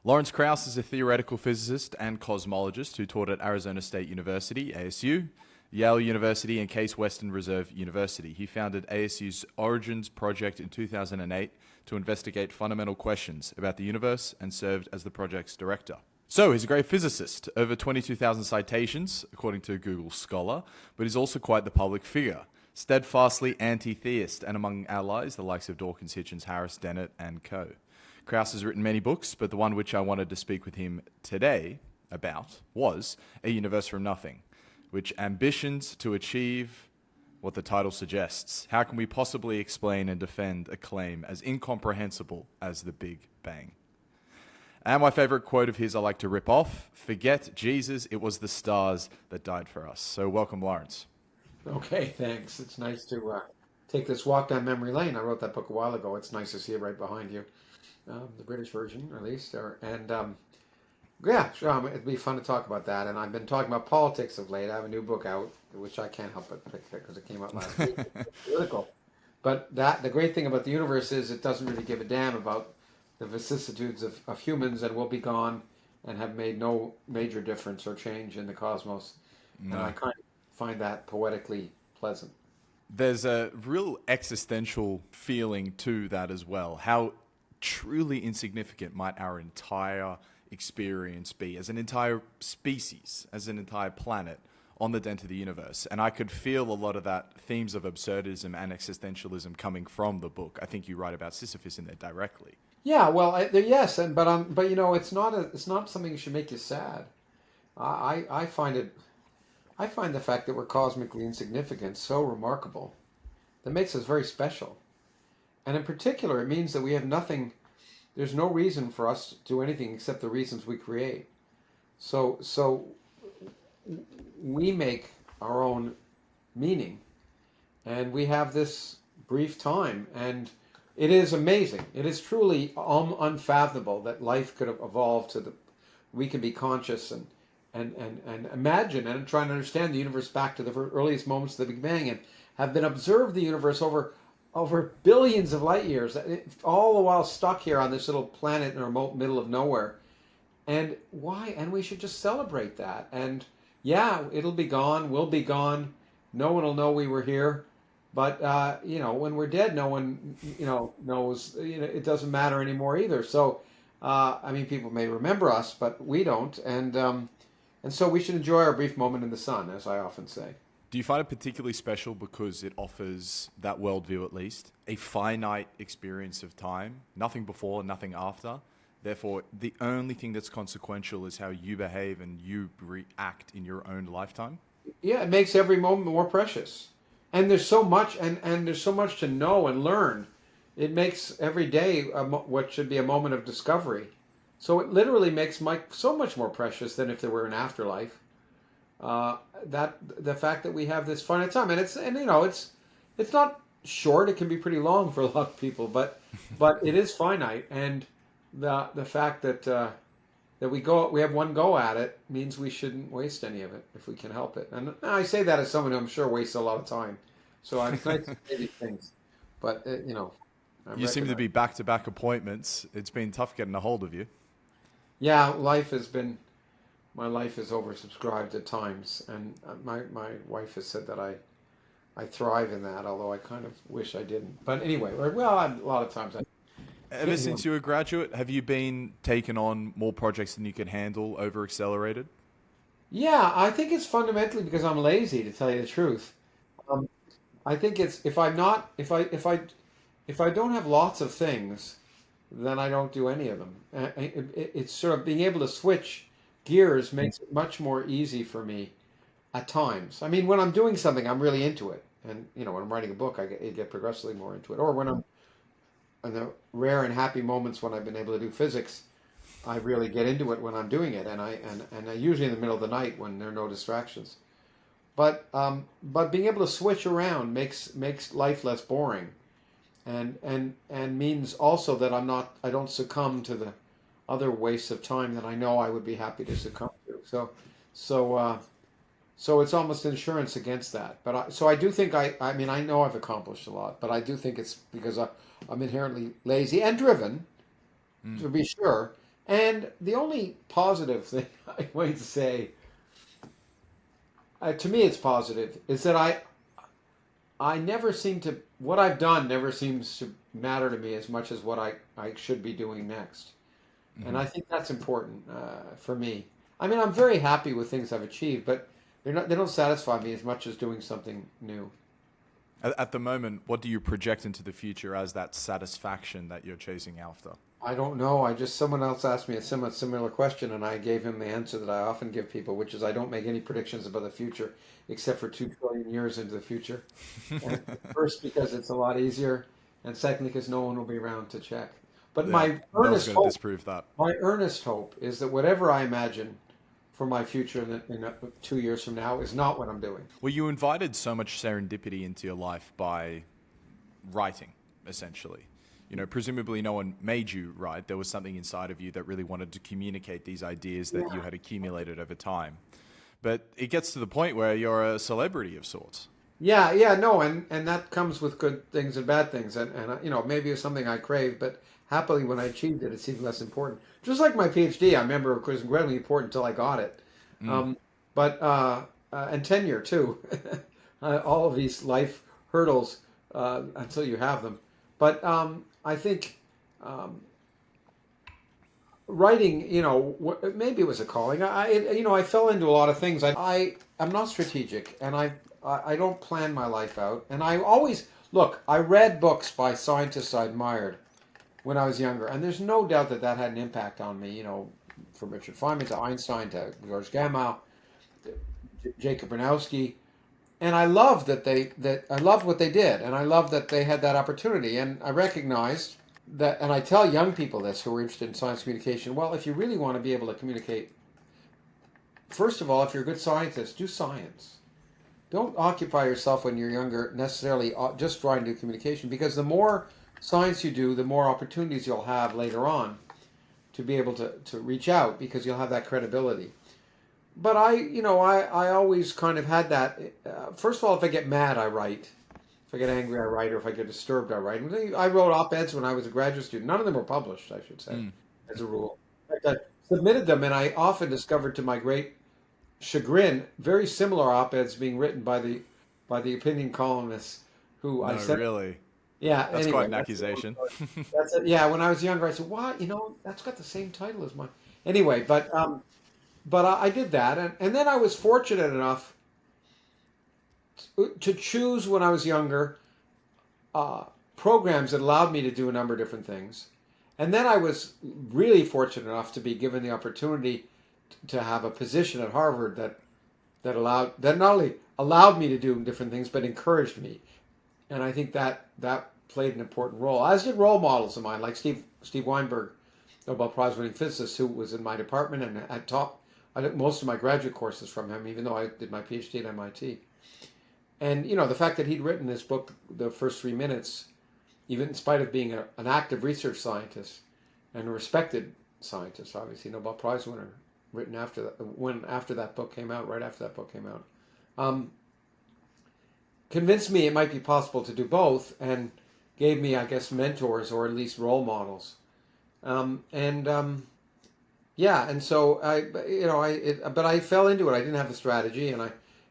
Lawrence Krauss is a theoretical physicist and cosmologist who taught at Arizona State University, ASU, Yale University, and Case Western Reserve University. He founded ASU's Origins Project in 2008 to investigate fundamental questions about the universe and served as the project's director. So, he's a great physicist, over 22,000 citations, according to Google Scholar, but he's also quite the public figure. Steadfastly anti-theist, and among allies, the likes of Dawkins, Hitchens, Harris, Dennett, and co. Krauss has written many books, but the one which I wanted to speak with him today about was A Universe from Nothing, which ambitions to achieve what the title suggests. How can we possibly explain and defend a claim as incomprehensible as the Big Bang? And my favorite quote of his I like to rip off: "Forget Jesus, it was the stars that died for us." So welcome, Lawrence. Okay, thanks. It's nice to take this walk down memory lane. I wrote that book a while ago. It's nice to see it right behind you, the British version, at least. Yeah, sure, it'd be fun to talk about that. And I've been talking about politics of late. I have a new book out, which I can't help but pick because it came out last week. It's political. But the great thing about the universe is it doesn't really give a damn about the vicissitudes of humans, and will be gone and have made no major difference or change in the cosmos. And I No. kind of find that poetically pleasant. There's a real existential feeling to that as well. How truly insignificant might our entire experience be as an entire species, as an entire planet on the dent of the universe? And I could feel a lot of that themes of absurdism and existentialism coming from the book. I think you write about Sisyphus in there directly. Yeah, well, yes, but it's not something that should make you sad. I find it I find the fact that we're cosmically insignificant so remarkable. That makes us very special, and in particular, it means that we have nothing. There's no reason for us to do anything except the reasons we create. So we make our own meaning, and we have this brief time, and it is amazing. It is truly unfathomable that life could have evolved to the. We can be conscious and imagine and try and understand the universe back to the earliest moments of the Big Bang, and have been observed the universe over billions of light years, all the while stuck here on this little planet in the remote middle of nowhere. And why? And we should just celebrate that. And yeah, it'll be gone. We'll be gone. No one will know we were here. But when we're dead, no one knows. It doesn't matter anymore either. So, people may remember us, but we don't. And so we should enjoy our brief moment in the sun, as I often say. Do you find it particularly special because it offers that worldview, at least, a finite experience of time, nothing before, nothing after? Therefore, the only thing that's consequential is how you behave and you react in your own lifetime? Yeah, it makes every moment more precious. And there's so much, and there's so much to know and learn. It makes every day what should be a moment of discovery. So it literally makes Mike so much more precious than if there were an afterlife. That the fact that we have this finite time, and it's not short. It can be pretty long for a lot of people, but it is finite. And the fact that we have one go at it means we shouldn't waste any of it if we can help it. And I say that as someone who I'm sure wastes a lot of time. So I'm nice to say these things, but I You seem to recognize. be back-to-back appointments. It's been tough getting a hold of you. Yeah, my life is oversubscribed at times, and my wife has said that I thrive in that, although I kind of wish I didn't. But anyway, a lot of times I Ever can't since you were a graduate, have you been taking on more projects than you can handle, over-accelerated? Yeah, I think it's fundamentally because I'm lazy, to tell you the truth. Um, I think it's if I'm not if I don't have lots of things, then I don't do any of them. It's sort of being able to switch gears makes it much more easy for me at times. I mean, when I'm doing something, I'm really into it, and when I'm writing a book, I get progressively more into it. Or when I'm in the rare and happy moments when I've been able to do physics, I really get into it when I'm doing it, and I usually in the middle of the night when there are no distractions. But being able to switch around makes life less boring, and means also that I don't succumb to the other wastes of time that I know I would be happy to succumb to. So so it's almost insurance against that. So I do think I know I've accomplished a lot, but I do think it's because I'm inherently lazy and driven, to be sure, And the only positive thing I might say, to me it's positive, is that I never seem to, what I've done never seems to matter to me as much as what I should be doing next. And Hmm. I think that's important for me. I mean, I'm very happy with things I've achieved, but they don't satisfy me as much as doing something new. At the moment, what do you project into the future as that satisfaction that you're chasing after? I don't know. Someone else asked me a similar question, and I gave him the answer that I often give people, which is I don't make any predictions about the future except for 2 trillion years into the future. And first, because it's a lot easier, and secondly, because no one will be around to check. But Yeah, no one's earnest going to hope, disprove that. my earnest hope is that whatever I imagine for my future in 2 years from now is not what I'm doing. Well, you invited so much serendipity into your life by writing, essentially. You know, presumably no one made you write. There was something inside of you that really wanted to communicate these ideas that you had accumulated over time. But it gets to the point where you're a celebrity of sorts. Yeah, yeah, no, and that comes with good things and bad things, and maybe it's something I crave, but happily when I achieved it, it's even less important. Just like my PhD, I remember it was incredibly important until I got it, Mm. um, but and tenure too, all of these life hurdles until you have them. But I think writing, maybe it was a calling. I fell into a lot of things. I'm not strategic, and I don't plan my life out. And I always look. I read books by scientists I admired when I was younger, and there's no doubt that that had an impact on me. From Richard Feynman to Einstein to George Gamow, Jacob Bronowski, and I loved that I loved what they did, and I loved that they had that opportunity, and I recognized that, and I tell young people this who are interested in science communication. Well, if you really want to be able to communicate, first of all, if you're a good scientist, do science. Don't occupy yourself when you're younger necessarily just trying to do communication, because the more science you do, the more opportunities you'll have later on to be able to reach out because you'll have that credibility. But I always kind of had that. First of all, if I get mad, I write. If I get angry, I write, or if I get disturbed, I write. I wrote op-eds when I was a graduate student. None of them were published, I should say, Mm. as a rule. In fact, I submitted them, and I often discovered, to my great chagrin, very similar op-eds being written by the opinion columnists who I No, sent. really. Yeah. That's quite Anyway, an that's a long accusation. story. That's it. Yeah. When I was younger, I said, "What? That's got the same title as mine." Anyway, but I did that, and then I was fortunate enough to choose when I was younger uh, programs that allowed me to do a number of different things. And then I was really fortunate enough to be given the opportunity to have a position at Harvard that not only allowed me to do different things but encouraged me. And I think that played an important role. As did role models of mine, like Steve Weinberg, Nobel Prize winning physicist, who was in my department and had taught I took most of my graduate courses from him, even though I did my PhD at MIT. And the fact that he'd written this book, The First 3 Minutes, even in spite of being an active research scientist and a respected scientist, obviously Nobel Prize winner, written after that book came out, right after that book came out, um, convinced me it might be possible to do both, and gave me, I guess, mentors or at least role models. And Yeah, and so but I fell into it. I didn't have the strategy,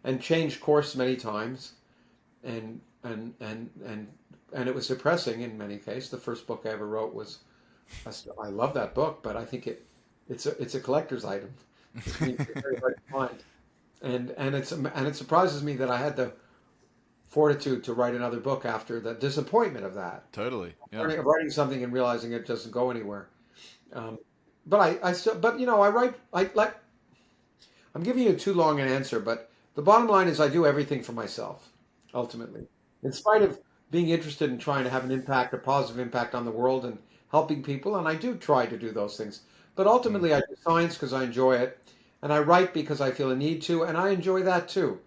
and changed course many times, and and it was depressing in many cases. The first book I ever wrote was, I love that book, but I think it's a collector's item. It's very hard to find, and it surprises me that I had the fortitude to write another book after the disappointment of that, Totally. Yeah. writing something and realizing it doesn't go anywhere. Um, but I still, but I write, I'm giving you too long an answer, but the bottom line is I do everything for myself, ultimately. In spite of being interested in trying to have an impact, a positive impact on the world and helping people, and I do try to do those things. But Mm. ultimately, I do science because I enjoy it, and I write because I feel a need to, and I enjoy that too.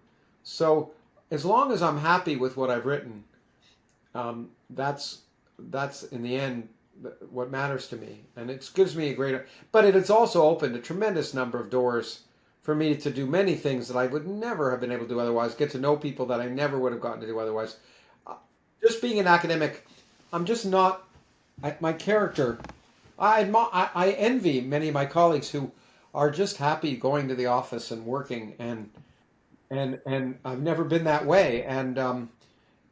So as long as I'm happy with what I've written, um, that's that's in the end what matters to me, and it gives me a great. But it's also opened a tremendous number of doors for me to do many things that I would never have been able to do otherwise. Get to know people that I never would have gotten to do otherwise. Uh, Just being an academic, I'm just not my character. I envy many of my colleagues who are just happy going to the office and working, and I've never been that way, and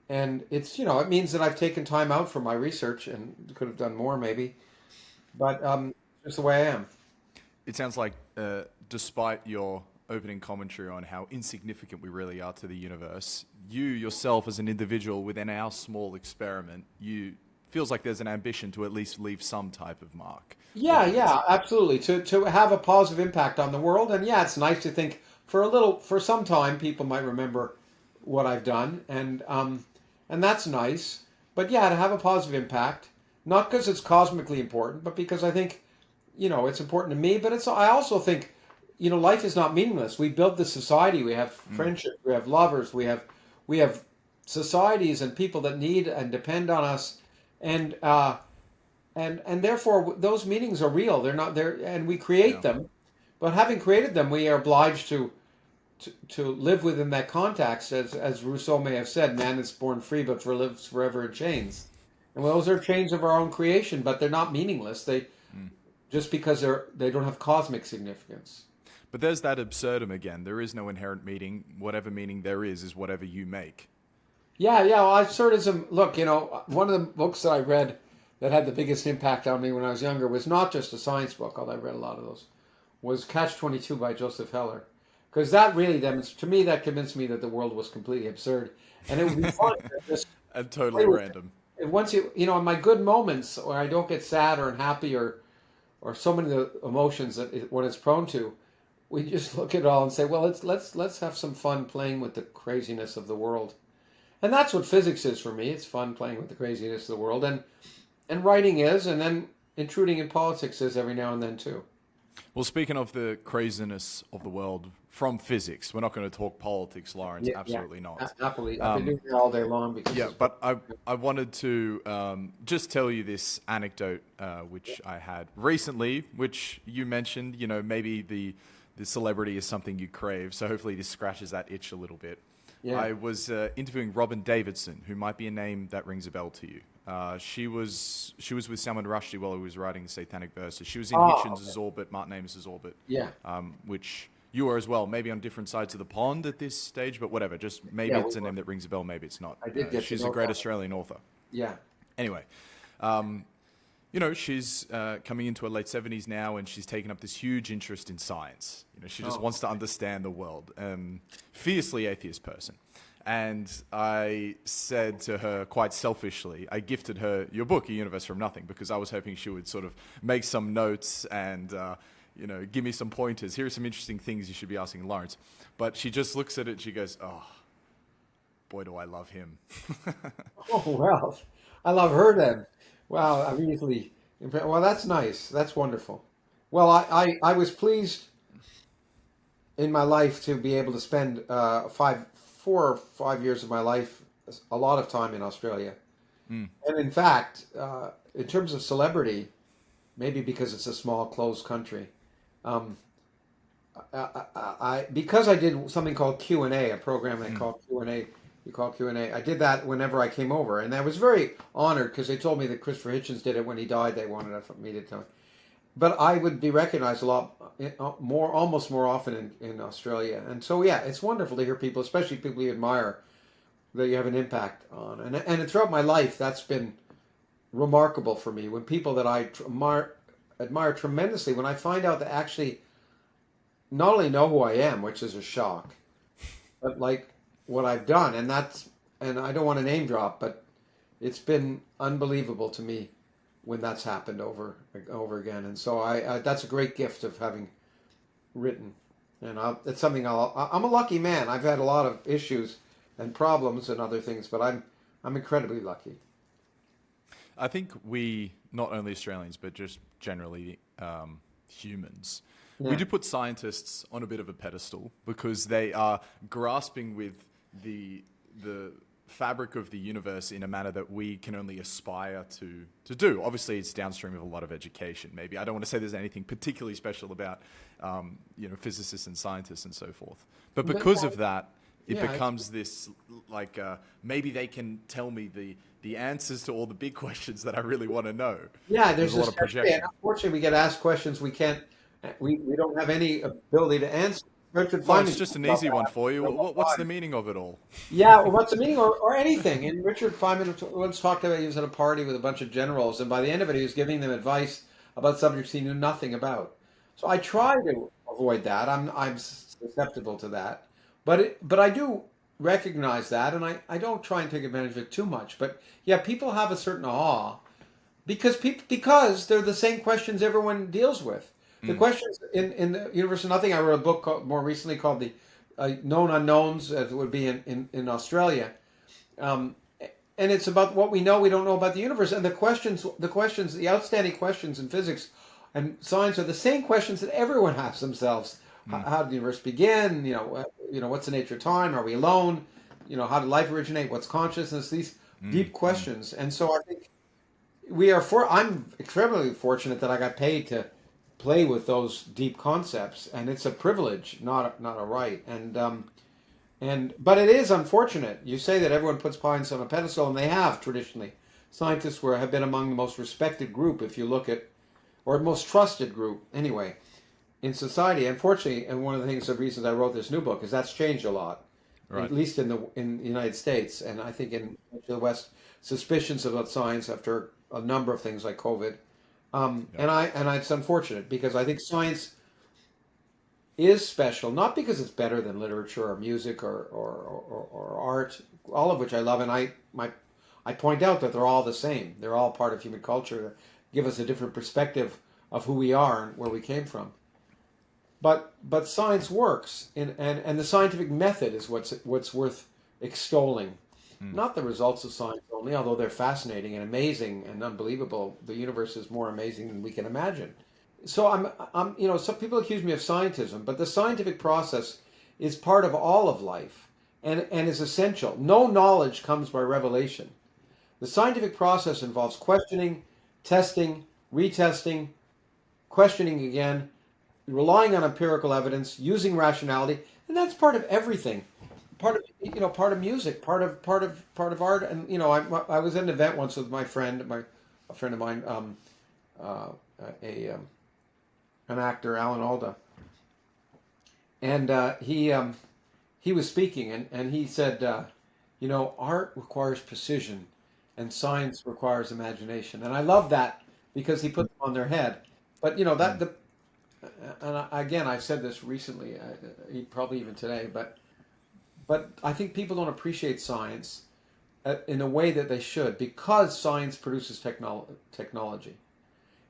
it's, it means that I've taken time out for my research and could have done more maybe, but just the way I am. It sounds like, despite your opening commentary on how insignificant we really are to the universe, you yourself as an individual within our small experiment, you feels like there's an ambition to at least leave some type of mark. Yeah, Whether it's yeah, absolutely. To have a positive impact on the world, and yeah, it's nice to think for some time people might remember what I've done, and that's nice. But yeah, to have a positive impact, not because it's cosmically important, but because I think, it's important to me. But I also think, life is not meaningless. We build the society. We have friendship. We have lovers. We have societies and people that need and depend on us, and and therefore those meanings are real. They're not there, and we create yeah, them. But having created them, we are obliged to live within that context, as Rousseau may have said, "Man is born free, but for lives forever in chains." And those are chains of our own creation, but they're not meaningless. They just because they don't have cosmic significance. but there's that absurdum again. There is no inherent meaning. Whatever meaning there is whatever you make. Yeah, yeah. Well, absurdism. Look, one of the books that I read that had the biggest impact on me when I was younger was not just a science book, although I read a lot of those, was Catch 22 by Joseph Heller. Because that really to me, that convinced me that the world was completely absurd. And it would be fun to just And play totally with it. random. And once in my good moments where I don't get sad or unhappy or so many of the emotions what it's prone to, we just look at it all and say, well, let's have some fun playing with the craziness of the world. And that's what physics is for me. It's fun playing with the craziness of the world. And writing is, and then intruding in politics is every now and then too. Well, speaking of the craziness of the world from physics, we're not going to talk politics, Lawrence. Yeah, yeah. Absolutely not. Happily, I've been doing it all day long because Yeah, but I wanted to just tell you this anecdote which I had recently, which you mentioned. Maybe the celebrity is something you crave, so hopefully this scratches that itch a little bit. yeah. I was interviewing Robin Davidson, who might be a name that rings a bell to you. She was with Salman Rushdie while he was writing the Satanic Verses. She was in Oh, Hitchens' Orbit, Martin Amos's Orbit, yeah, which you are as well. Maybe on different sides of the pond at this stage, but whatever. Just maybe yeah. it's a name that rings a bell, maybe it's not. I did get to She's a know great that. Australian author. Yeah. Anyway, she's coming into her late 70s now, and she's taken up this huge interest in science. She just Oh, wants to understand the world. Fiercely atheist person. And I said to her, quite selfishly, I gifted her your book, A Universe from Nothing, because I was hoping she would sort of make some notes and, give me some pointers. Here are some interesting things you should be asking Lawrence. But she just looks at it and she goes, oh, boy, do I love him. oh well, I love her then. Wow, I'm easily. Well, that's nice. That's wonderful. Well, I was pleased in my life to be able to spend 4 or 5 years of my life, a lot of time in Australia. And in fact, in terms of celebrity, maybe because it's a small, closed country, um, because I did something called Q&A, a program I called Q&A. We call Q&A. I did that whenever I came over, and I was very honored because they told me that Christopher Hitchens did it when he died. They wanted me to tell. But I would be recognized a lot more, almost more often in Australia. And so, yeah, it's wonderful to hear people, especially people you admire, that you have an impact on. And throughout my life, that's been remarkable for me. When people that I admire tremendously, when I find out that actually not only know who I am, which is a shock, but like what I've done. And I don't want to name drop, but it's been unbelievable to me when that's happened over again. And so that's a great gift of having written. And it's something I'm a lucky man. I've had a lot of issues and problems and other things, but I'm incredibly lucky. I think we, not only Australians, but just generally humans, we Yeah. do put scientists on a bit of a pedestal because they are grasping with the fabric of the universe in a manner that we can only aspire to do. Obviously, it's downstream of a lot of education. Maybe I don't want to say there's anything particularly special about physicists and scientists and so forth. But because of that, it Yeah, it's, becomes this like maybe they can tell me the answers to all the big questions that I really want to know. yeah. There's There's a lot this of catch-me, and projection. unfortunately, we get asked questions we can't. We don't have any ability to answer. Richard Lawrence, Feynman just talks an about easy one that for you. in Nobel What's the Prize. meaning of it all? Yeah, well, what's the meaning, or anything? And Richard Feynman once talked about he was at a party with a bunch of generals, and by the end of it, he was giving them advice about subjects he knew nothing about. So I try to avoid that. I'm susceptible to that, but I do recognize that, and I don't try and take advantage of it too much. But yeah, people have a certain awe because they're the same questions everyone deals with. The Mm, questions in the universe of nothing. I wrote a book more recently called the known unknowns, as it would be in Australia, um, and it's about what we don't know about the universe. And the outstanding questions in physics and science are the same questions that everyone asks themselves. mm, How did the universe begin? What's the nature of time? Are we alone? How did life originate? What's consciousness? These mm, deep mm. questions. And so I think I'm incredibly fortunate that I got paid to play with those deep concepts, and it's a privilege, not a right. And but it is unfortunate. You say that everyone puts science on a pedestal, and they have traditionally. Scientists have been among the most respected group, if you look at, or most trusted group anyway, in society. Unfortunately, and one of the reasons I wrote this new book is that's changed a lot, Right. at least in the United States, and I think in the West, suspicions about science after a number of things like COVID. Yeah. And it's unfortunate because I think science is special, not because it's better than literature or music or art, all of which I love, and I point out that they're all the same. They're all part of human culture, give us a different perspective of who we are and where we came from. But science works, and the scientific method is what's worth extolling, Mm. not the results of science only, although they're fascinating and amazing and unbelievable. The universe is more amazing than we can imagine. So some people accuse me of scientism, but the scientific process is part of all of life and is essential. No knowledge comes by revelation. The scientific process involves questioning, testing, retesting, questioning again, relying on empirical evidence, using rationality, and that's part of everything. Part of music, part of art, and I was at an event once with a friend of mine, uh, a an actor, Alan Alda, and he was speaking, and he said, art requires precision, and science requires imagination, and I love that because he put them on their head. But Mm. again, I've said this recently, probably even today, but I think people don't appreciate science in a way that they should because science produces technology.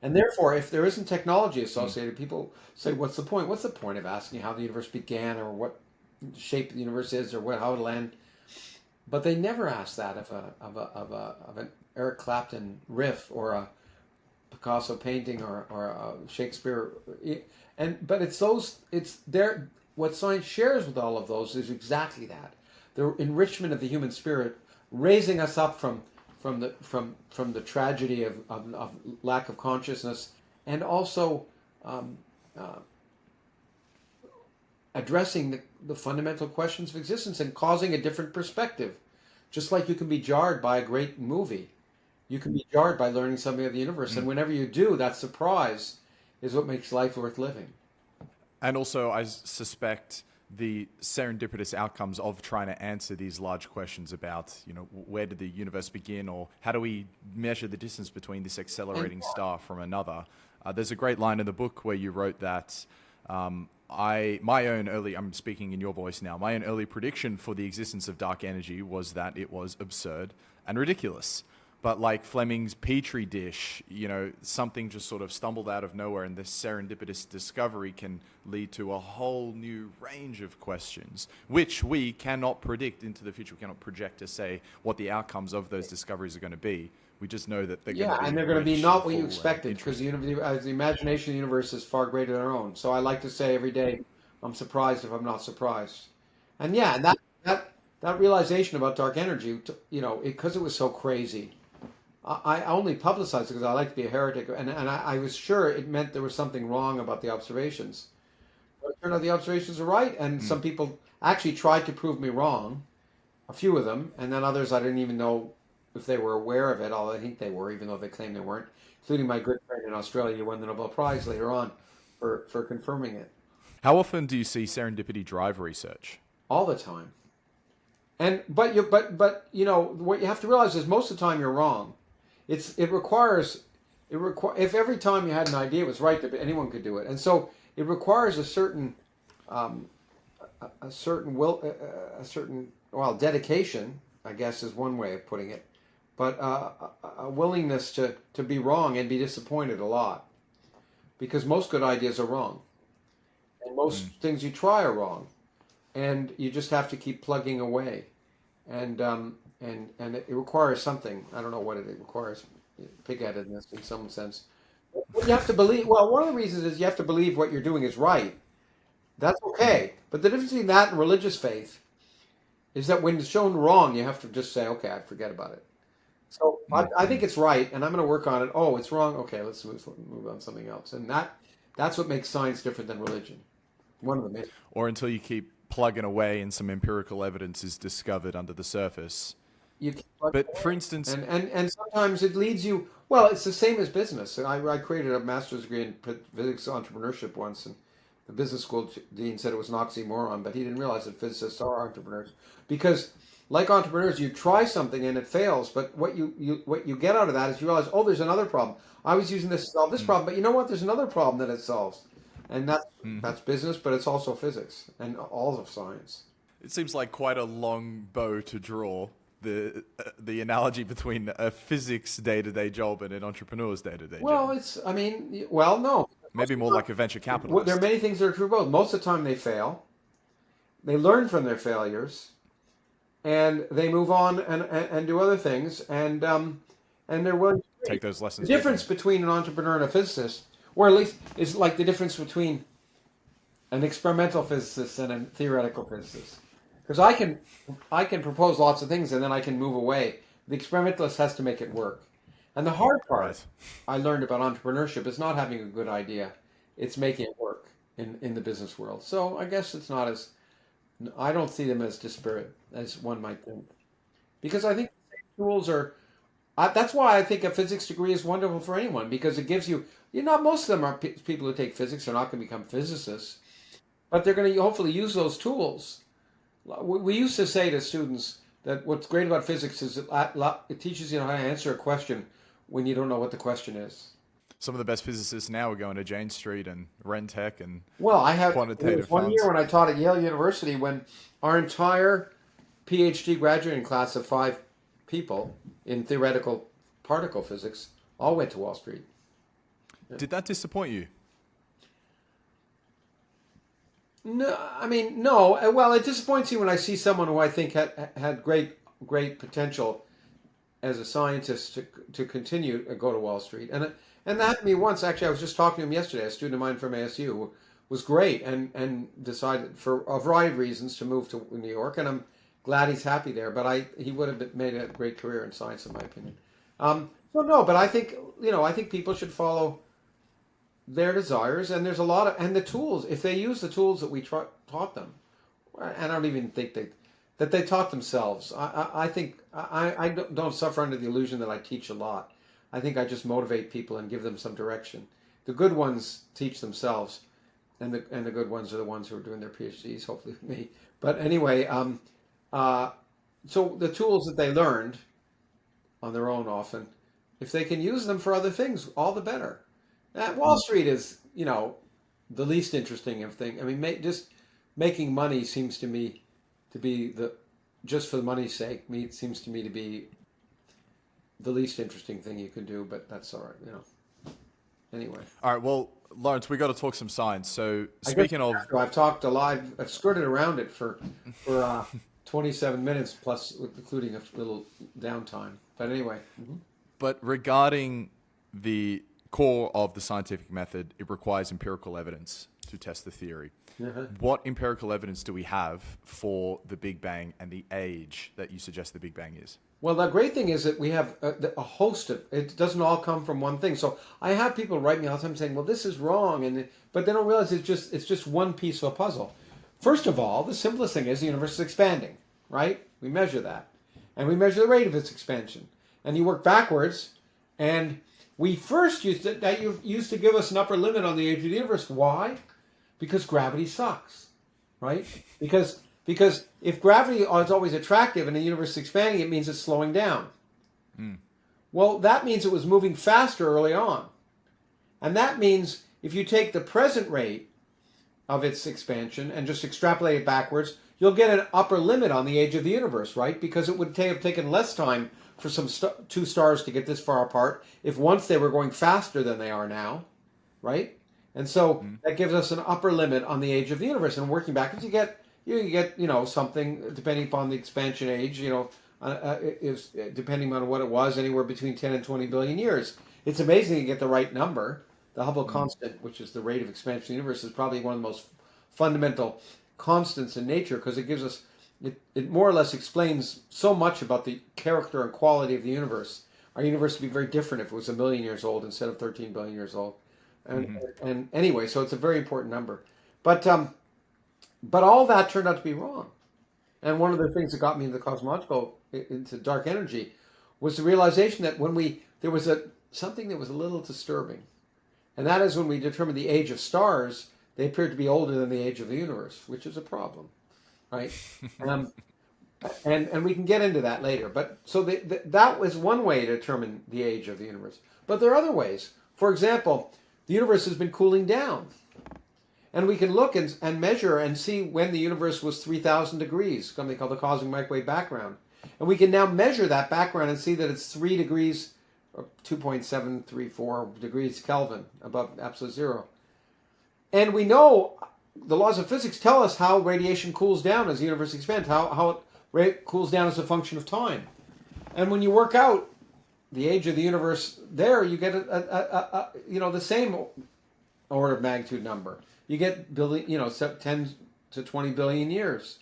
And therefore, if there isn't technology Mm. associated, people say, "What's the point? What's the point of asking how the universe began, or what shape the universe is, or how it'll end?" But they never ask that of an Eric Clapton riff, or a Picasso painting, or a Shakespeare. But it's there. What science shares with all of those is exactly that: the enrichment of the human spirit, raising us up from the tragedy of lack of consciousness, and also um, uh, addressing the fundamental questions of existence and causing a different perspective. Just like you can be jarred by a great movie, you can be jarred by learning something of the universe, and Mm. whenever you do, that surprise is what makes life worth living. And also, I suspect the serendipitous outcomes of trying to answer these large questions about, where did the universe begin, or how do we measure the distance between this And accelerating star from another. There's a great line in the book where you wrote that I'm speaking in your voice now, my own early prediction for the existence of dark energy was that it was absurd and ridiculous. But like Fleming's Petri dish, something just sort of stumbled out of nowhere, and this serendipitous discovery can lead to a whole new range of questions, which we cannot predict into the future. We cannot project to say what the outcomes of those discoveries are going to be. We just know that they're going to yeah, and be they're going to be rich and not what you full and expected because interesting. the imagination of the universe is far greater than our own. So I like to say every day, I'm surprised if I'm not surprised. And yeah, and that realization about dark energy, because it was so crazy. I only publicized it because I like to be a heretic, and I was sure it meant there was something wrong about the observations. turned out the observations are right, and some people actually tried to prove me wrong, a few of them, and then others I didn't even know if they were aware of it, although I think they were, even though they claimed they weren't, including my good friend in Australia who won the Nobel Prize later on for confirming it. How often do you see serendipity drive research? All the time. And but you know what you have to realize is most of the time you're wrong. It requires if every time you had an idea it was right that anyone could do it, and so it requires a certain dedication, I guess is one way of putting it, but a willingness to be wrong and be disappointed a lot, because most good ideas are wrong, and most things you try are wrong, and you just have to keep plugging away, and it requires something. I don't know what it requires, pig-headedness in some sense. But you have to believe. Well, one of the reasons is you have to believe what you're doing is right. That's okay, but the difference between that and religious faith is that when it's shown wrong, you have to just say, okay, I forget about it. So I think it's right, and I'm going to work on it. Oh, it's wrong. Okay, let's move on to something else, and that's what makes science different than religion. One of the main. Or until you keep plugging away and some empirical evidence is discovered under the surface. But for instance, and sometimes it leads you. Well, it's the same as business. I created a master's degree in physics entrepreneurship once, and the business school dean said it was an oxymoron, but he didn't realize that physicists are entrepreneurs, because like entrepreneurs, you try something and it fails, but what you get out of that is you realize, oh, there's another problem. I was using this to solve this problem, but you know what? There's another problem that it solves, and that's business, but it's also physics and all of science. It seems like quite a long bow to draw, the analogy between a physics day-to-day job and an entrepreneur's day-to-day job. No. Maybe more like a venture capitalist. There are many things that are true both. Most of the time they fail. They learn from their failures, and they move on and do other things, and they're willing to take those lessons. The difference between an entrepreneur and a physicist, or at least is like the difference between an experimental physicist and a theoretical physicist. Because I can propose lots of things and then I can move away. The experimentalist has to make it work. And the hard part I learned about entrepreneurship is not having a good idea. It's making it work in the business world. So I guess it's not as, I don't see them as disparate as one might think. Because I think the same tools are, that's why I think a physics degree is wonderful for anyone, because it gives you, most of them are people who take physics are not going to become physicists, but they're going to hopefully use those tools. We used to say to students that what's great about physics is it teaches you how to answer a question when you don't know what the question is. Some of the best physicists now are going to Jane Street and Rentec and I had quantitative one funds. year when I taught at Yale University when our entire PhD graduating class of 5 people in theoretical particle physics all went to Wall Street. Did that disappoint you? No, no. Well, it disappoints you when I see someone who I think had great potential as a scientist to continue to go to Wall Street. And that happened to me once. Actually, I was just talking to him yesterday. A student of mine from ASU who was great and decided for a variety of reasons to move to New York. And I'm glad he's happy there. But he would have made a great career in science, in my opinion. But I think people should follow their desires, and there's a lot of, and the tools, if they use the tools that we taught them, and I don't even think that they taught themselves. I think I don't suffer under the illusion that I teach a lot. I think I just motivate people and give them some direction. The good ones teach themselves, and the good ones are the ones who are doing their PhDs, hopefully with me. But anyway, so the tools that they learned on their own often, if they can use them for other things, all the better. Wall Street is, the least interesting of things. I mean, just making money seems to me to be just for the money's sake. It seems to me to be the least interesting thing you can do. But that's all right, Anyway. All right. Well, Lawrence, we got to talk some science. So speaking of, I've talked a lot. I've skirted around it for 27 minutes plus, including a little downtime. But anyway. Mm-hmm. But regarding the core of the scientific method, it requires empirical evidence to test the theory. Uh-huh. What empirical evidence do we have for the Big Bang and the age that you suggest the Big Bang is? Well, the great thing is that we have a host of it. Doesn't all come from one thing. So I have people write me all the time saying, "Well, this is wrong," but they don't realize it's just one piece of a puzzle. First of all, the simplest thing is the universe is expanding, right? We measure that, and we measure the rate of its expansion, and you work backwards. And we first used to give us an upper limit on the age of the universe. Why? Because gravity sucks, right? Because if gravity is always attractive and the universe is expanding, it means it's slowing down. Well, that means it was moving faster early on. And that means if you take the present rate of its expansion and just extrapolate it backwards, you'll get an upper limit on the age of the universe, right? Because it would have taken less time for two stars to get this far apart if once they were going faster than they are now, right? And so that gives us an upper limit on the age of the universe. And working backwards, you get something depending upon the expansion age, depending on what it was, anywhere between 10 and 20 billion years. It's amazing to get the right number. The Hubble constant, which is the rate of expansion of the universe, is probably one of the most fundamental constants in nature because it gives us, it more or less explains so much about the character and quality of the universe. Our universe would be very different if it was 1 million years old instead of 13 billion years old. And anyway, so it's a very important number. But all that turned out to be wrong. And one of the things that got me into into dark energy, was the realization that there was something that was a little disturbing. And that is when we determined the age of stars, they appeared to be older than the age of the universe, which is a problem, right? And we can get into that later. But so that was one way to determine the age of the universe. But there are other ways. For example, the universe has been cooling down. And we can look and measure and see when the universe was 3,000 degrees, something called the cosmic microwave background. And we can now measure that background and see that it's 3 degrees, or 2.734 degrees Kelvin above absolute zero. And we know the laws of physics tell us how radiation cools down as the universe expands, how it cools down as a function of time. And when you work out the age of the universe there, you get the same order of magnitude number. You get 10 to 20 billion years.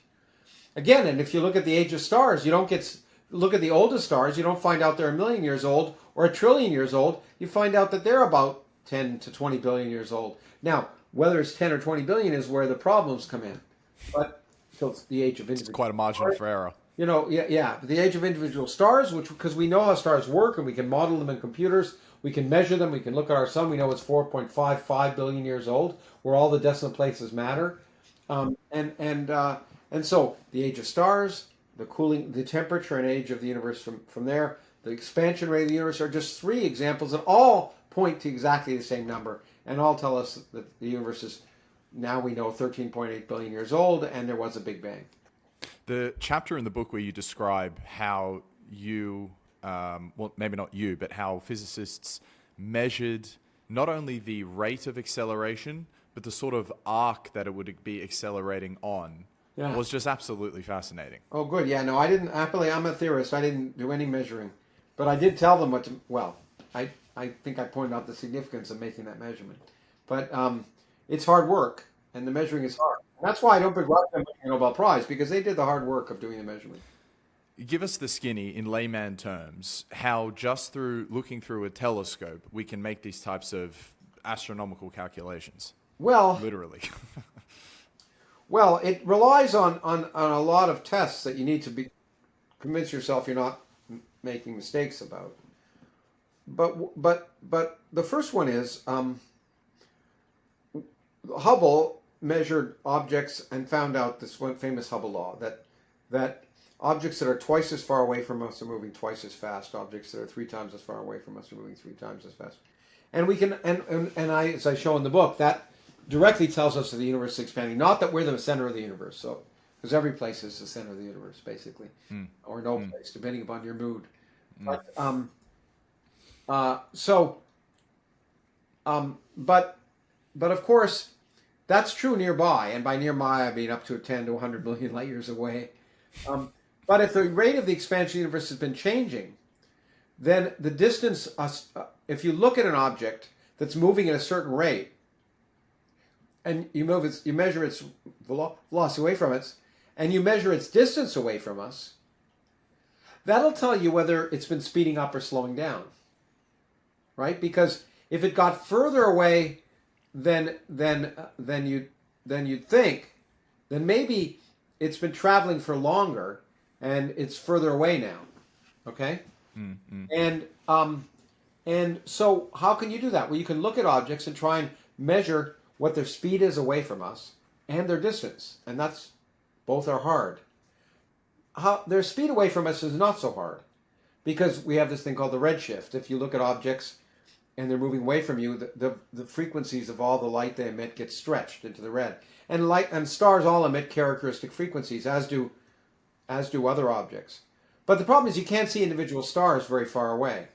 Again, and if you look at the age of stars, you don't look at the oldest stars, you don't find out they're 1 million years old or 1 trillion years old. You find out that they're about 10 to 20 billion years old. Now, whether it's 10 or 20 billion is where the problems come in. But so it's the age of individual. It's quite a margin for error. The age of individual stars, because we know how stars work and we can model them in computers. We can measure them. We can look at our sun. We know it's 4.55 billion years old, where all the decimal places matter. And so the age of stars, the cooling, the temperature and age of the universe from there, the expansion rate of the universe are just 3 examples that all point to exactly the same number and all tell us that the universe is, now we know, 13.8 billion years old and there was a Big Bang. The chapter in the book where you describe how you, well, maybe not you, but how physicists measured not only the rate of acceleration, but the sort of arc that it would be accelerating on, was just absolutely fascinating. Oh, good. Yeah, no, I didn't. Happily, I'm a theorist. I didn't do any measuring. But I did tell them I think I pointed out the significance of making that measurement. But it's hard work, and the measuring is hard. And that's why I don't begrudge them winning the Nobel Prize, because they did the hard work of doing the measurement. Give us the skinny, in layman terms, how just through looking through a telescope, we can make these types of astronomical calculations. Well, literally. Well, it relies on a lot of tests that you need to convince yourself you're not making mistakes about. But the first one is Hubble measured objects and found out this one famous Hubble law that objects that are twice as far away from us are moving twice as fast. Objects that are 3 times as far away from us are moving 3 times as fast. And we can as I show in the book, that directly tells us that the universe is expanding, not that we're the center of the universe. So, because every place is the center of the universe, basically, or no place, depending upon your mood. But of course, that's true nearby, and by nearby I mean up to 10 to 100 million light years away. But if the rate of the expansion of the universe has been changing, then the distance, if you look at an object that's moving at a certain rate, and you measure its velocity away from us, and you measure its distance away from us, that'll tell you whether it's been speeding up or slowing down, right? Because if it got further away than you'd think, then maybe it's been traveling for longer and it's further away now. Okay? And and so how can you do that? Well, you can look at objects and try and measure what their speed is away from us and their distance. And that's both are hard. How their speed away from us is not so hard because we have this thing called the redshift. If you look at objects and they're moving away from you, the frequencies of all the light they emit get stretched into the red. And light and stars all emit characteristic frequencies, as do other objects. But the problem is you can't see individual stars very far away.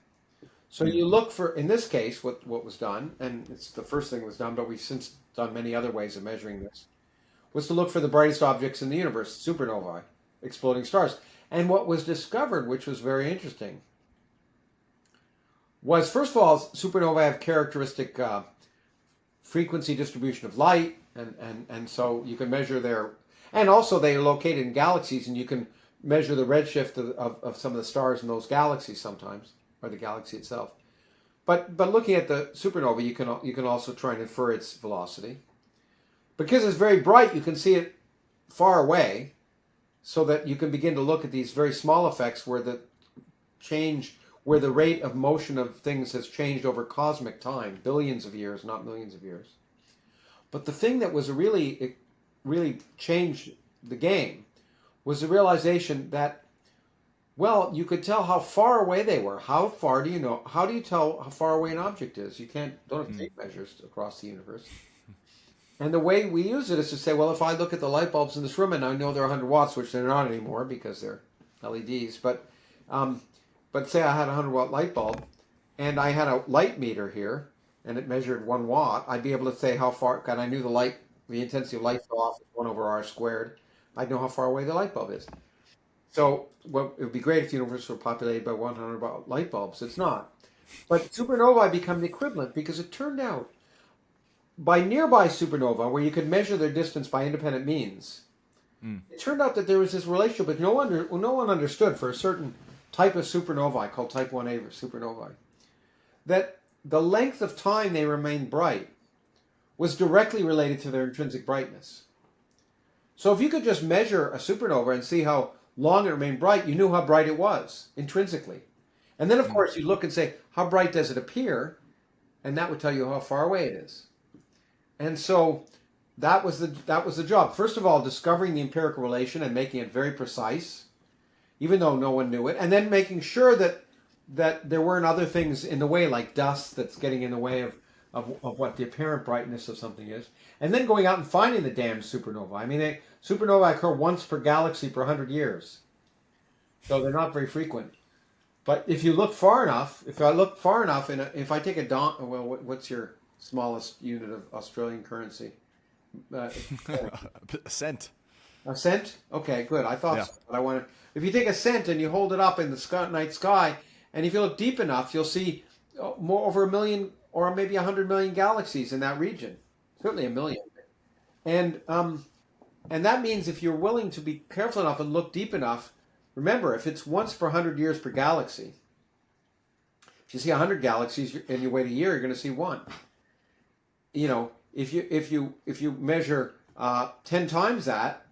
So you look for, in this case, what was done, and it's the first thing that was done, but we've since done many other ways of measuring this, was to look for the brightest objects in the universe, supernovae, exploding stars. And what was discovered, which was very interesting, was, first of all, supernovae have characteristic frequency distribution of light, and so you can measure their, and also they are located in galaxies, and you can measure the redshift of some of the stars in those galaxies sometimes, or the galaxy itself. But looking at the supernova, you can also try and infer its velocity. Because it's very bright, you can see it far away, so that you can begin to look at these very small effects where the rate of motion of things has changed over cosmic time, billions of years, not millions of years. But the thing that was really changed the game was the realization that, well, you could tell how far away they were. How far do you know? How do you tell how far away an object is? You don't have tape measures across the universe. And the way we use it is to say, well, if I look at the light bulbs in this room and I know they're 100 watts, which they're not anymore because they're LEDs, but say I had a 100-watt light bulb and I had a light meter here and it measured 1 watt, I'd be able to say how far, and I knew the intensity of light fell off 1 over r squared. I'd know how far away the light bulb is. So it would be great if the universe were populated by 100-watt light bulbs. It's not. But supernovae become the equivalent because it turned out by nearby supernova, where you could measure their distance by independent means, it turned out that there was this relationship, but no one understood for a certain type of supernovae called type 1a supernovae, that the length of time they remained bright was directly related to their intrinsic brightness. So if you could just measure a supernova and see how long it remained bright, you knew how bright it was intrinsically. And then, of course, you look and say, how bright does it appear? And that would tell you how far away it is. And so that was the job. First of all, discovering the empirical relation and making it very precise, even though no one knew it, and then making sure that there weren't other things in the way, like dust that's getting in the way of what the apparent brightness of something is, and then going out and finding the damn supernova. I mean, supernovae occur once per galaxy per 100 years, so they're not very frequent. But if you look far enough, if I take what's your smallest unit of Australian currency? A cent. A cent? Okay, good. I thought so, but I want to. If you take a cent and you hold it up in the night sky, and if you look deep enough, you'll see over 1 million or maybe 100 million galaxies in that region. Certainly 1 million. And that means if you're willing to be careful enough and look deep enough, remember, if it's once per 100 years per galaxy, if you see 100 galaxies and you wait a year, you're going to see one. You know, if you measure 10 times that,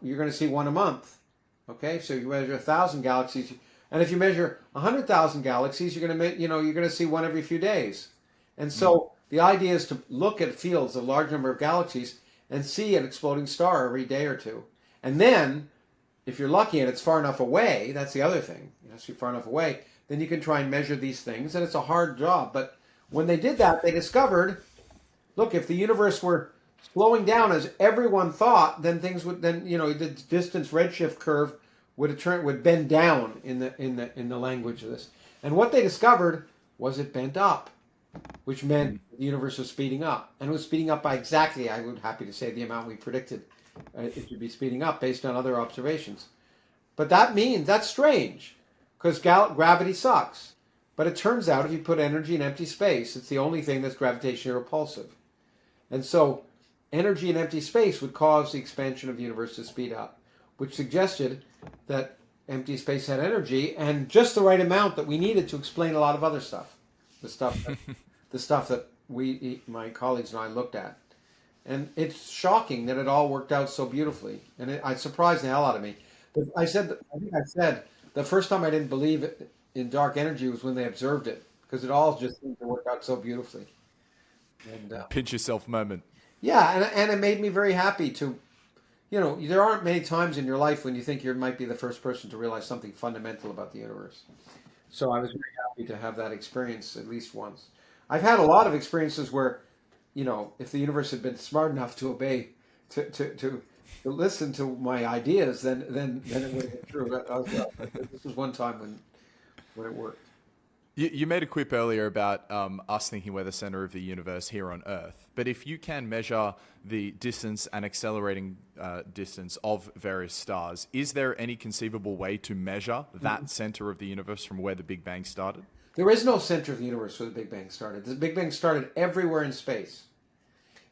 you're going to see one a month. Okay, so you measure 1,000 galaxies, and if you measure 100,000 galaxies, you're going to see one every few days. And so the idea is to look at fields, a large number of galaxies, and see an exploding star every day or two. And then, if you're lucky and it's far enough away, that's the other thing. It has to be far enough away. Then you can try and measure these things, and it's a hard job. But when they did that, they discovered, look, if the universe were slowing down as everyone thought, then the distance redshift curve would bend down in the language of this. And what they discovered was it bent up, which meant the universe was speeding up, and it was speeding up by exactly, I would happy to say, the amount we predicted it should be speeding up based on other observations. But that's strange, because gravity sucks. But it turns out if you put energy in empty space, it's the only thing that's gravitationally repulsive. And so energy in empty space would cause the expansion of the universe to speed up, which suggested that empty space had energy, and just the right amount that we needed to explain a lot of other stuff, the stuff that, the stuff that my colleagues and I looked at. And it's shocking that it all worked out so beautifully, and it surprised the hell out of me. But I think I said the first time I didn't believe in dark energy was when they observed it, because it all just seemed to work out so beautifully. And Pinch yourself moment. yeah, and it made me very happy to, there aren't many times in your life when you think you might be the first person to realize something fundamental about the universe. So I was very happy to have that experience at least once. I've had a lot of experiences where, if the universe had been smart enough to obey, to listen to my ideas, then it would have been true. This was one time when it worked. You made a quip earlier about us thinking we're the center of the universe here on Earth. But if you can measure the distance and accelerating distance of various stars, is there any conceivable way to measure that center of the universe from where the Big Bang started? There is no center of the universe where the Big Bang started. The Big Bang started everywhere in space.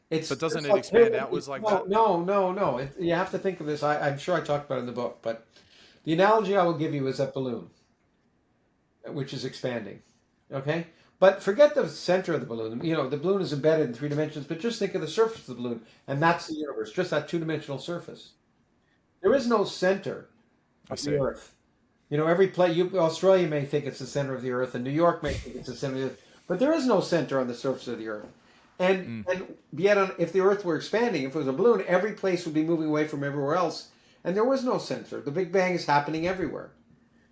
But doesn't it expand outwards like that? No. You have to think of this. I'm sure I talked about it in the book, but the analogy I will give you is that balloon, which is expanding. Okay? But forget the center of the balloon. The balloon is embedded in 3 dimensions, but just think of the surface of the balloon, and that's the universe, just that 2-dimensional surface. There is no center of the Earth. Every place, Australia may think it's the center of the Earth, and New York may think it's the center of the Earth, but there is no center on the surface of the Earth. And yet, if the Earth were expanding, if it was a balloon, every place would be moving away from everywhere else, and there was no center. The Big Bang is happening everywhere.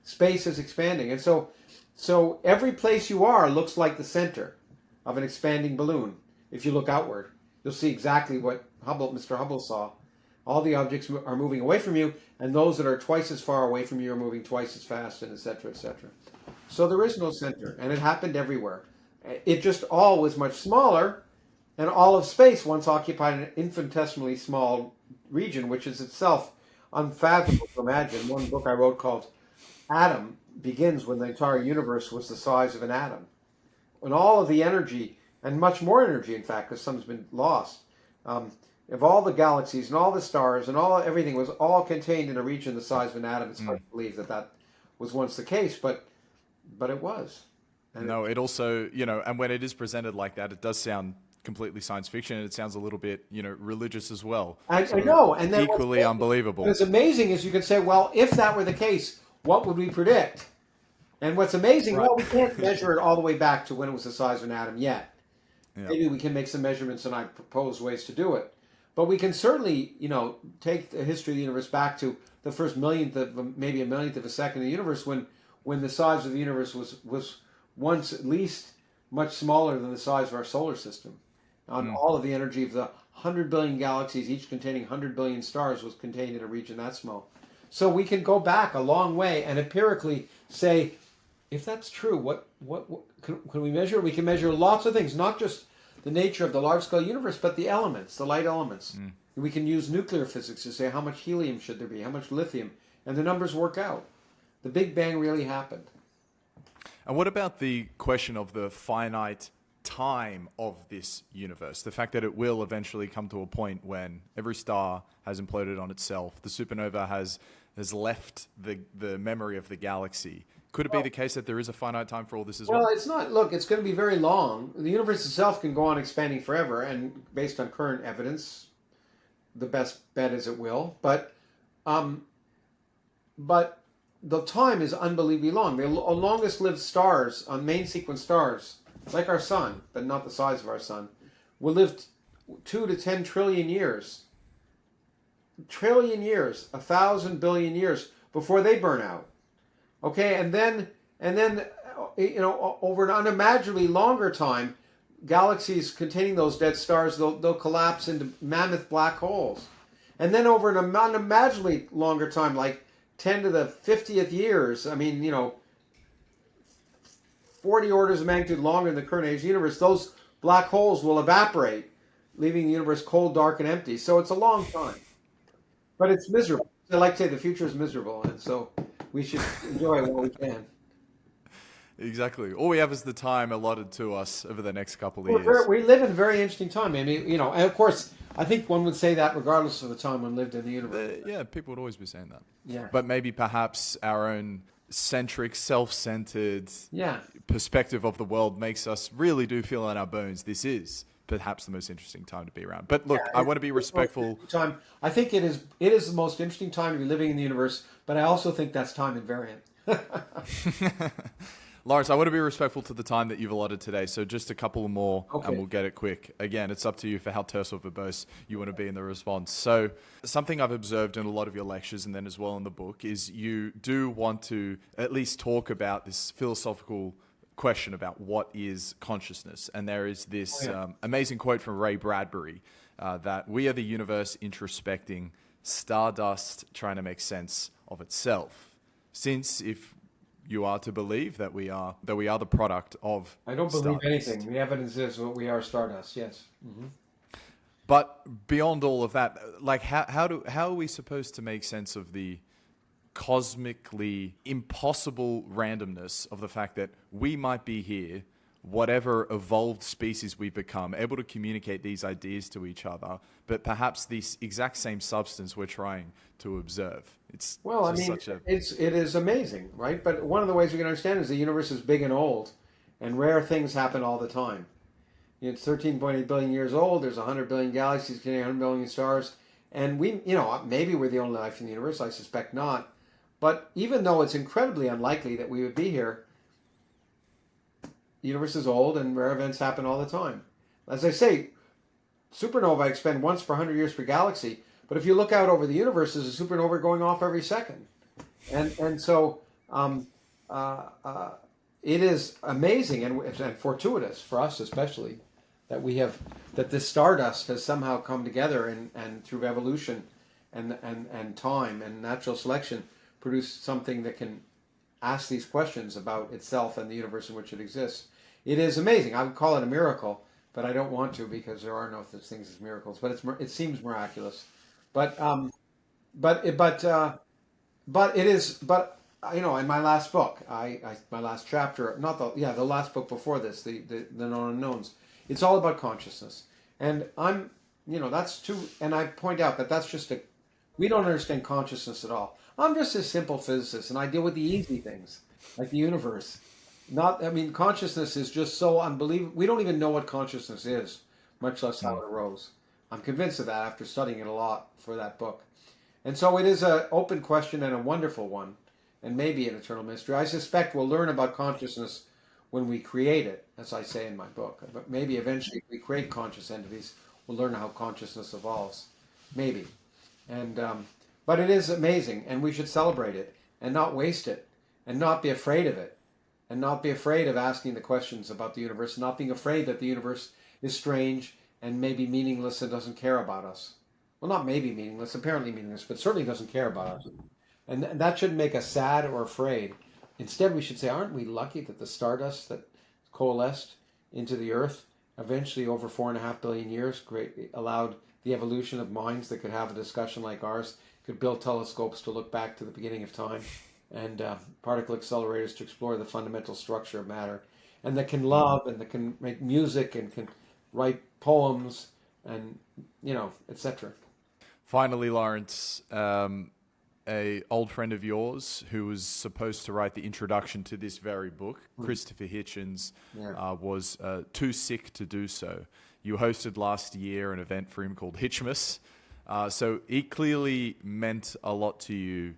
Space is expanding, and so every place you are looks like the center of an expanding balloon. If you look outward, you'll see exactly what Mr. Hubble saw. All the objects are moving away from you, and those that are twice as far away from you are moving twice as fast, and et cetera, et cetera. So there is no center, and it happened everywhere. It just all was much smaller, and all of space once occupied an infinitesimally small region, which is itself unfathomable to imagine. One book I wrote called Atom begins when the entire universe was the size of an atom. When all of the energy, and much more energy, in fact, because some's been lost, of all the galaxies and all the stars and everything was all contained in a region the size of an atom. It's hard to believe that was once the case, but it was. And it also, and when it is presented like that, it does sound completely science fiction, and it sounds a little bit, religious as well. I know, and then equally unbelievable. What's amazing is you can say, well, if that were the case, what would we predict? And what's amazing, well, we can't measure it all the way back to when it was the size of an atom yet. Yeah. Maybe we can make some measurements, and I propose ways to do it. But we can certainly, take the history of the universe back to the first maybe a millionth of a second of the universe, when the size of the universe was once at least much smaller than the size of our solar system. And all of the energy of the 100 billion galaxies, each containing 100 billion stars, was contained in a region that small. So we can go back a long way and empirically say, if that's true, what can we measure? We can measure lots of things, not just the nature of the large-scale universe, but the elements, the light elements. We can use nuclear physics to say how much helium should there be, how much lithium, and the numbers work out. The Big Bang really happened. And what about the question of the finite time of this universe? The fact that it will eventually come to a point when every star has imploded on itself, the supernova has left the memory of the galaxy. Could it be the case that there is a finite time for all this as well? Well, it's not. Look, it's going to be very long. The universe itself can go on expanding forever, and based on current evidence, the best bet is it will. But the time is unbelievably long. The longest lived stars, on main sequence stars, like our sun, but not the size of our sun, will live 2 to 10 trillion years. Trillion years, 1,000 billion years before they burn out. Okay, and then over an unimaginably longer time, galaxies containing those dead stars, they'll collapse into mammoth black holes. And then over an unimaginably longer time, like 10 to the 50th years, 40 orders of magnitude longer than the current age of the universe, those black holes will evaporate, leaving the universe cold, dark, and empty. So it's a long time. But it's miserable. I like to say the future is miserable, and so we should enjoy it while we can. Exactly. All we have is the time allotted to us over the next couple of years. We live in a very interesting time. I mean, and of course, I think one would say that regardless of the time one lived in the universe. Yeah, people would always be saying that. Yeah. But maybe perhaps our own centric, self-centered Yeah. perspective of the world makes us really do feel in our bones this is perhaps the most interesting time to be around. But look, I want to be respectful. Time. I think it is. It is the most interesting time to be living in the universe. But I also think that's time invariant. Lawrence, I want to be respectful to the time that you've allotted today, so just a couple more Okay. and we'll get it quick. Again, it's up to you for how terse or verbose you want to be in the response. So something I've observed in a lot of your lectures and then as well in the book is you do want to at least talk about this philosophical question about what is consciousness. And there is this amazing quote from Ray Bradbury that we are the universe introspecting, stardust trying to make sense of itself. Since if you are to believe that we are the product of I don't believe stardust. anything. The evidence is what we are stardust. Yes. Mm-hmm. But beyond all of that, like how are we supposed to make sense of the cosmically impossible randomness of the fact that we might be here, whatever evolved species we've become, able to communicate these ideas to each other, but perhaps this exact same substance we're trying to observe. It's Well, I just mean, such a it is amazing, right? But one of the ways we can understand is the universe is big and old, and rare things happen all the time. It's 13.8 billion years old. There's 100 billion galaxies containing 100 billion stars, and maybe we're the only life in the universe. I suspect not. But even though it's incredibly unlikely that we would be here, the universe is old, and rare events happen all the time. As I say, supernova expand once per 100 years per galaxy. But if you look out over the universe, there's a supernova going off every second, and so it is amazing and fortuitous for us, especially that this stardust has somehow come together and through evolution and time and natural selection produced something that can ask these questions about itself and the universe in which it exists. It is amazing. I would call it a miracle, but I don't want to because there are no such things as miracles. But it seems miraculous. But it is. But in my last book, my last chapter, not the last book before this, the known unknowns. It's all about consciousness, and that's too. And I point out that that's just we don't understand consciousness at all. I'm just a simple physicist, and I deal with the easy things, like the universe. Consciousness is just so unbelievable. We don't even know what consciousness is, much less how it arose. I'm convinced of that after studying it a lot for that book. And so it is an open question and a wonderful one, and maybe an eternal mystery. I suspect we'll learn about consciousness when we create it, as I say in my book. But maybe eventually if we create conscious entities, we'll learn how consciousness evolves. Maybe. But it is amazing, and we should celebrate it and not waste it and not be afraid of it and not be afraid of asking the questions about the universe, not being afraid that the universe is strange and maybe meaningless and doesn't care about us. Well, not maybe meaningless, apparently meaningless, but certainly doesn't care about us. And that shouldn't make us sad or afraid. Instead, we should say, aren't we lucky that the stardust that coalesced into the Earth eventually over 4.5 billion years allowed the evolution of minds that could have a discussion like ours, could build telescopes to look back to the beginning of time, and particle accelerators to explore the fundamental structure of matter, and that can love and that can make music and can write poems and etc. Finally, Lawrence, a old friend of yours who was supposed to write the introduction to this very book, Christopher Hitchens, was too sick to do so. You hosted last year an event for him called Hitchmas. So he clearly meant a lot to you,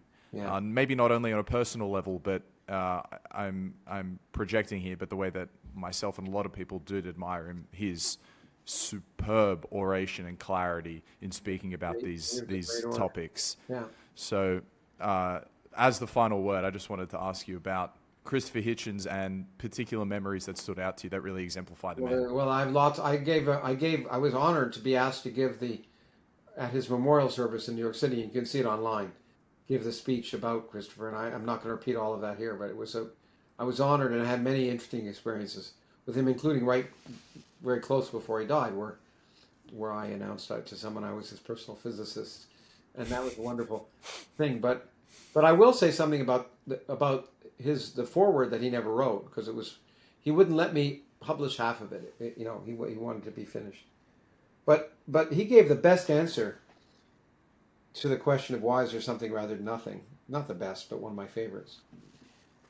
maybe not only on a personal level, but I'm projecting here, but the way that myself and a lot of people did admire him, his superb oration and clarity in speaking about these topics. Yeah. So as the final word, I just wanted to ask you about Christopher Hitchens and particular memories that stood out to you that really exemplify the man. Well, I have lots. I was honored to be asked to give at his memorial service in New York City. You can see it online. Give the speech about Christopher, and I'm not going to repeat all of that here, but I was honored, and I had many interesting experiences with him, including right very close before he died, where I announced to someone I was his personal physicist, and that was a wonderful thing. But I will say something about the foreword that he never wrote because he wouldn't let me publish half of it. He wanted to be finished. But he gave the best answer to the question of why is there something rather than nothing. Not the best, but one of my favorites.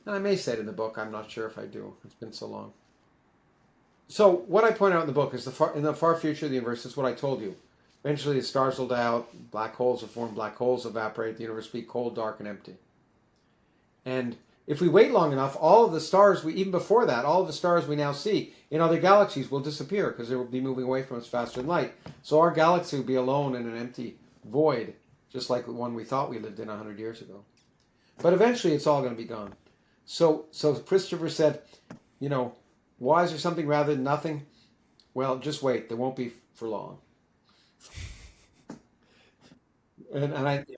And I may say it in the book. I'm not sure if I do. It's been so long. So what I point out in the book is in the far future of the universe, is what I told you. Eventually the stars will die out, black holes will form, black holes evaporate, the universe will be cold, dark, and empty. And if we wait long enough, all of the stars, even before that, all of the stars we now see in other galaxies will disappear because they will be moving away from us faster than light. So our galaxy will be alone in an empty void, just like the one we thought we lived in 100 years ago. But eventually it's all going to be gone. So Christopher said, why is there something rather than nothing? Well, just wait. There won't be for long. And it's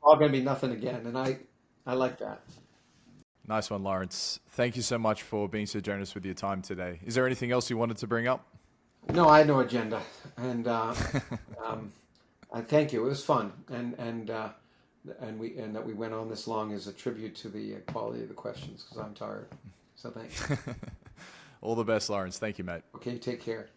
all going to be nothing again. And I like that. Nice one, Lawrence. Thank you so much for being so generous with your time today. Is there anything else you wanted to bring up? No, I had no agenda. And I thank you. It was fun. And that we went on this long is a tribute to the quality of the questions because I'm tired. So thanks. All the best, Lawrence. Thank you, mate. Okay, take care.